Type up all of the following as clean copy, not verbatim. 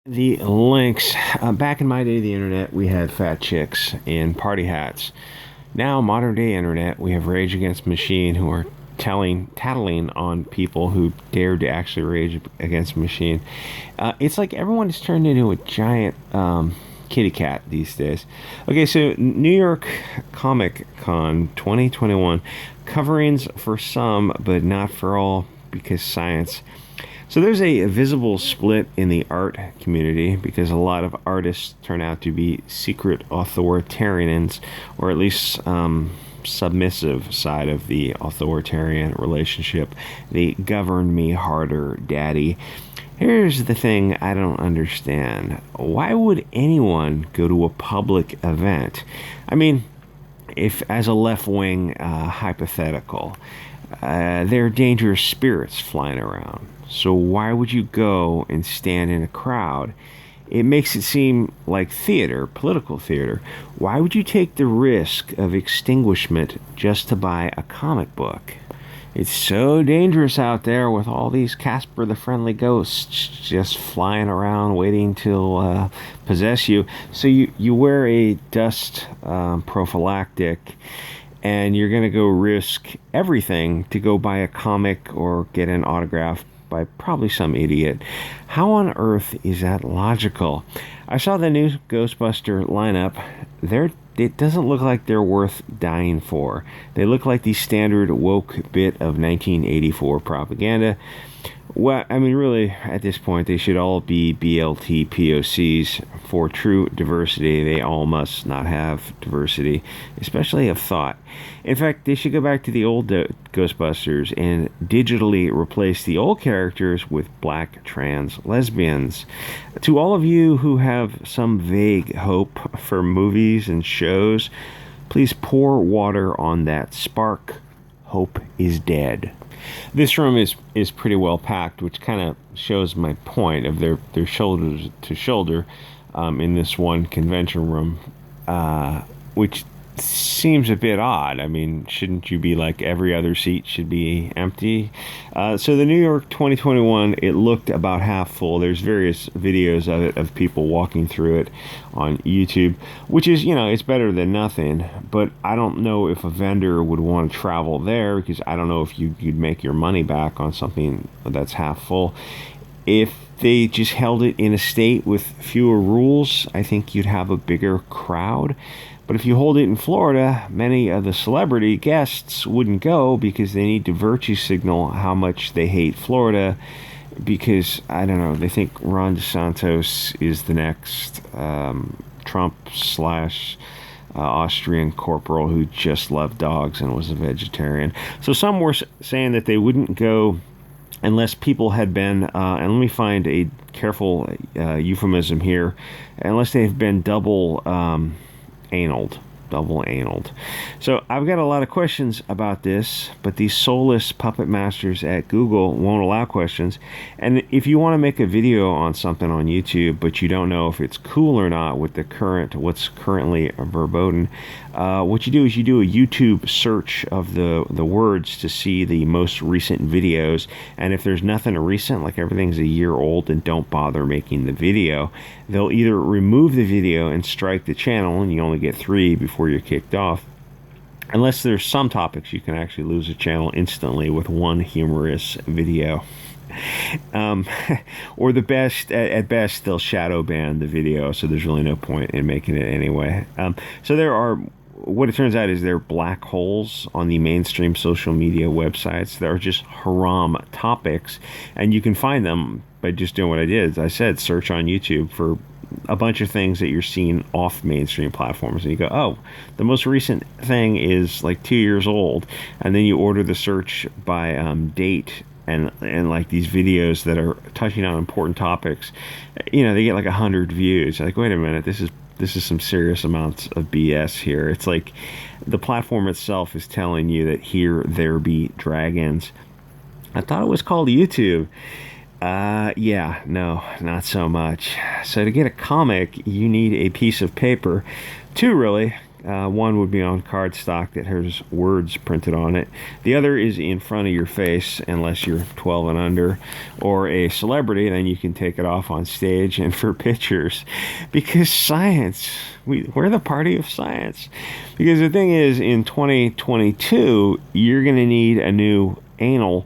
The links. Back in my day, the internet, we had fat chicks in party hats. Now, modern day internet, we have Rage Against Machine who are tattling on people who dared to actually rage against machine. It's like everyone is turned into a giant kitty cat these days. Okay, so New York Comiccon 2021 coverings for some, but not for all, because science. So there's a visible split in the art community because a lot of artists turn out to be secret authoritarians, or at least submissive side of the authoritarian relationship. The govern me harder daddy. Here's the thing I don't understand. Why would anyone go to a public event? I mean, if as a left-wing hypothetical, there are dangerous spirits flying around. So why would you go and stand in a crowd? It makes it seem like theater, political theater. Why would you take the risk of extinguishment just to buy a comic book? It's so dangerous out there with all these Casper the Friendly Ghosts just flying around waiting to possess you. So you wear a dust prophylactic, and you're going to go risk everything to go buy a comic or get an autograph by probably some idiot. How on earth is that logical? I saw the new Ghostbuster lineup. It doesn't look like they're worth dying for. They look like the standard woke bit of 1984 propaganda. Well, I mean, really, at this point, they should all be BLT POCs. For true diversity, they all must not have diversity, especially of thought. In fact, they should go back to the old Ghostbusters and digitally replace the old characters with black trans lesbians. To all of you who have some vague hope for movies and shows, please pour water on that spark. Hope is dead. This room is pretty well packed, which kind of shows my point of their shoulder to shoulder in this one convention room, which seems a bit odd. I mean, shouldn't you be like every other seat should be empty? So the New York 2021, it looked about half full. There's various videos of it, of people walking through it on YouTube, which is, it's better than nothing. But I don't know if a vendor would want to travel there, because I don't know if you'd make your money back on something that's half full. If they just held it in a state with fewer rules, I think you'd have a bigger crowd. But if you hold it in Florida, many of the celebrity guests wouldn't go because they need to virtue signal how much they hate Florida, because, I don't know, they think Ron DeSantis is the next Trump / Austrian corporal who just loved dogs and was a vegetarian. So some were saying that they wouldn't go unless people had been, and let me find a careful euphemism here, unless they've been double anal. So I've got a lot of questions about this, but these soulless puppet masters at Google won't allow questions. And if you want to make a video on something on YouTube, but you don't know if it's cool or not with what's currently verboten, what you do is you do a YouTube search of the words to see the most recent videos. And if there's nothing recent, like everything's a year old, then don't bother making the video. They'll either remove the video and strike the channel, and you only get 3 before you're kicked off. Unless there's some topics you can actually lose a channel instantly with one humorous video. Or at best, they'll shadow ban the video, so there's really no point in making it anyway. So what it turns out is there are black holes on the mainstream social media websites that are just haram topics, and you can find them by just doing what I did. As I said, search on YouTube for a bunch of things that you're seeing off mainstream platforms, and you go, oh, the most recent thing is like 2 years old, and then you order the search by date, and like these videos that are touching on important topics, they get like 100 views. Like, wait a minute, this is some serious amounts of BS here. It's like the platform itself is telling you that here there be dragons. I thought it was called YouTube. Yeah, no, not so much. So to get a comic, you need a piece of paper. 2, really. One would be on cardstock that has words printed on it. The other is in front of your face, unless you're 12 and under, or a celebrity. Then you can take it off on stage and for pictures. Because science, we're the party of science. Because the thing is, in 2022, you're going to need a new anal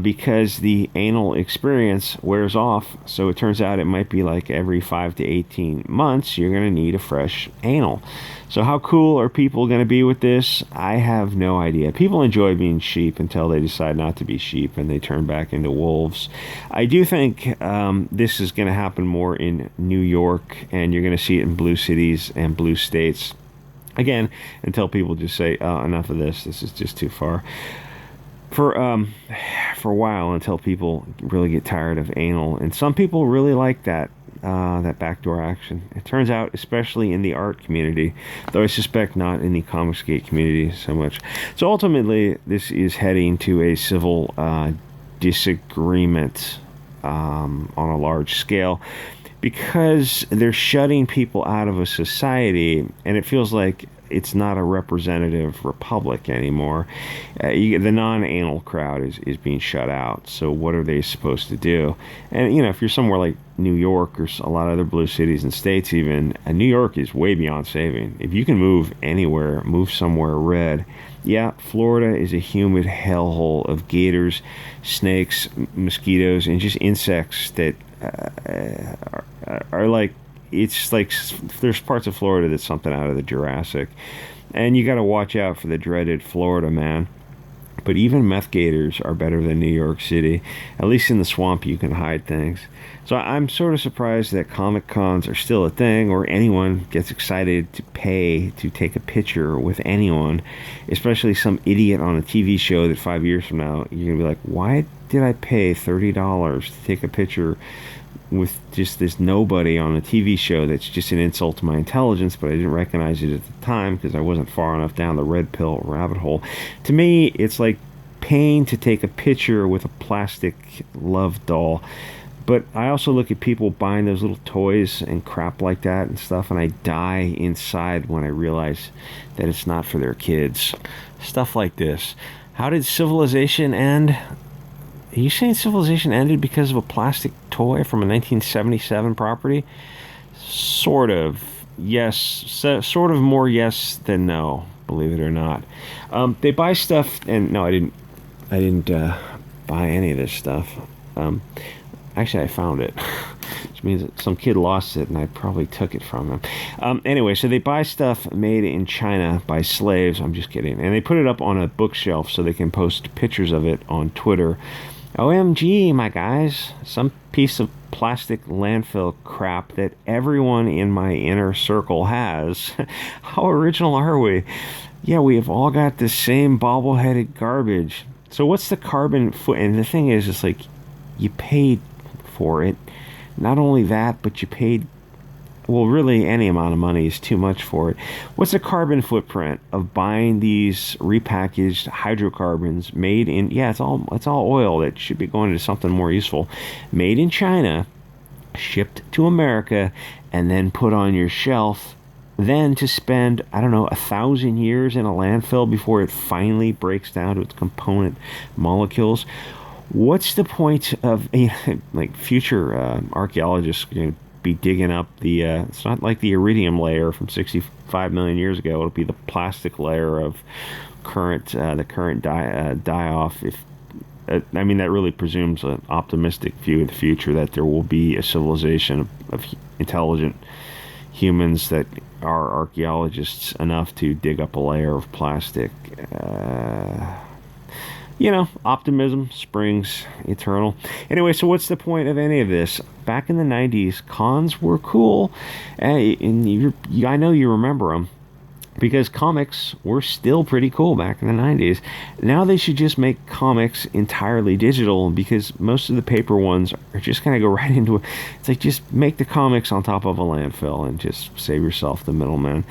because the anal experience wears off. So it turns out it might be like every 5 to 18 months you're going to need a fresh anal. So how cool are people going to be with this? I have no idea. People enjoy being sheep until they decide not to be sheep and they turn back into wolves. I do think this is going to happen more in New York, and you're going to see it in blue cities and blue states. Again, until people just say, oh, enough of this. This is just too far. For a while, until people really get tired of anal, and some people really like that backdoor action. It turns out, especially in the art community, though I suspect not in the Comicsgate community so much. So ultimately, this is heading to a civil disagreement on a large scale, because they're shutting people out of a society, and it feels like it's not a representative republic anymore. The non-anal crowd is being shut out. So what are they supposed to do? And, you know, if you're somewhere like New York or a lot of other blue cities and states even, New York is way beyond saving. If you can move anywhere, move somewhere red. Yeah, Florida is a humid hellhole of gators, snakes, mosquitoes, and just insects that are like, it's like there's parts of Florida that's something out of the Jurassic. And you got to watch out for the dreaded Florida man. But even meth gators are better than New York City. At least in the swamp you can hide things. So I'm sort of surprised that Comic Cons are still a thing, or anyone gets excited to pay to take a picture with anyone, especially some idiot on a TV show that 5 years from now you're going to be like, why did I pay $30 to take a picture with just this nobody on a TV show that's just an insult to my intelligence, but I didn't recognize it at the time because I wasn't far enough down the red pill rabbit hole. To me, it's like paying to take a picture with a plastic love doll. But I also look at people buying those little toys and crap like that and stuff, and I die inside when I realize that it's not for their kids. Stuff like this. How did civilization end? Are you saying civilization ended because of a plastic toy from a 1977 property? Sort of. Yes. Sort of more yes than no, believe it or not. They buy stuff, and no, I didn't buy any of this stuff. Actually, I found it, which means that some kid lost it, and I probably took it from him. Anyway, so they buy stuff made in China by slaves. I'm just kidding. And they put it up on a bookshelf so they can post pictures of it on Twitter. OMG, my guys, some piece of plastic landfill crap that everyone in my inner circle has. How original are we? Yeah, we have all got the same bobble-headed garbage. So what's the carbon foot? And the thing is, it's like, you paid for it. Not only that, but you paid, well, really any amount of money is too much for it. What's the carbon footprint of buying these repackaged hydrocarbons made in, yeah, it's all oil that should be going to something more useful, made in China, shipped to America, and then put on your shelf, then to spend, I don't know, 1,000 years in a landfill before it finally breaks down to its component molecules. What's the point of, like, future archaeologists going to be digging up the, it's not like the iridium layer from 65 million years ago. It'll be the plastic layer of the current die-off. I mean, that really presumes an optimistic view of the future, that there will be a civilization of intelligent humans that are archaeologists enough to dig up a layer of plastic. You know, optimism springs eternal. Anyway, so what's the point of any of this? Back in the 90s, cons were cool. And I know you remember them, because comics were still pretty cool back in the 90s. Now they should just make comics entirely digital, because most of the paper ones are just going to go right into it. It's like, just make the comics on top of a landfill and just save yourself the middleman.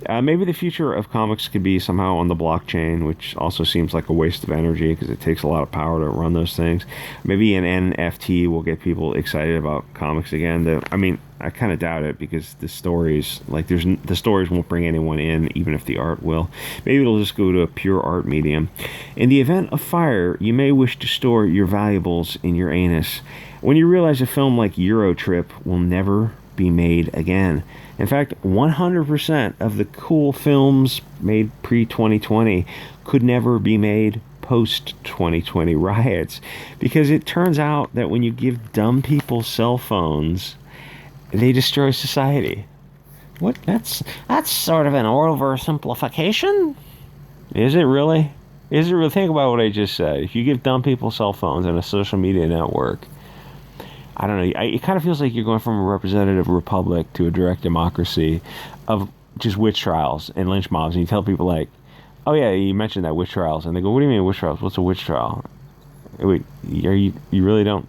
Maybe the future of comics could be somehow on the blockchain, which also seems like a waste of energy because it takes a lot of power to run those things. Maybe an NFT will get people excited about comics again. I I kind of doubt it, because the stories, like, the stories won't bring anyone in, even if the art will. Maybe it'll just go to a pure art medium. In the event of fire, you may wish to store your valuables in your anus. When you realize a film like Euro Trip will never be made again. In fact, 100% of the cool films made pre-2020 could never be made post-2020 riots, because it turns out that when you give dumb people cell phones, they destroy society. What? That's sort of an oversimplification? Is it really? Is it really? Think about what I just said. If you give dumb people cell phones and a social media network, I don't know, it kind of feels like you're going from a representative republic to a direct democracy of just witch trials and lynch mobs, and you tell people like, oh yeah, you mentioned that witch trials, and they go, what do you mean witch trials? What's a witch trial? Wait, you really don't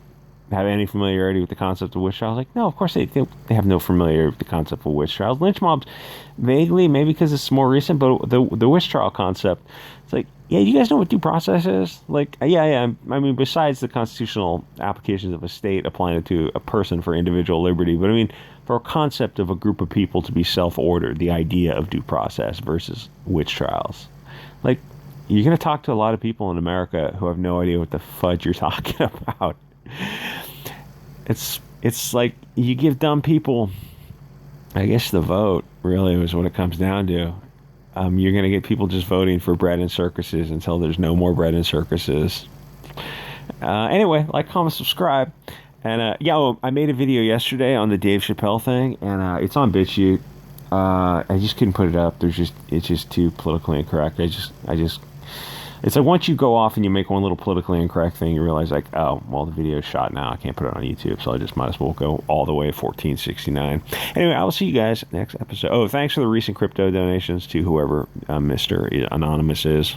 have any familiarity with the concept of witch trials? Like, no, of course they have no familiarity with the concept of witch trials. Lynch mobs, vaguely, maybe because it's more recent, but the witch trial concept, it's like, yeah, you guys know what due process is? Like, yeah. I mean, besides the constitutional applications of a state applying it to a person for individual liberty, but I mean, for a concept of a group of people to be self-ordered, the idea of due process versus witch trials. Like, you're going to talk to a lot of people in America who have no idea what the fudge you're talking about. It's like you give dumb people, I guess, the vote, really, is what it comes down to. You're going to get people just voting for bread and circuses until there's no more bread and circuses. Anyway, like, comment, subscribe. And, I made a video yesterday on the Dave Chappelle thing, and it's on BitChute. I just couldn't put it up. It's just too politically incorrect. It's like once you go off and you make one little politically incorrect thing, you realize, like, oh, well, the video is shot now. I can't put it on YouTube, so I just might as well go all the way at 1469. Anyway, I will see you guys next episode. Oh, thanks for the recent crypto donations to whoever Mr. Anonymous is.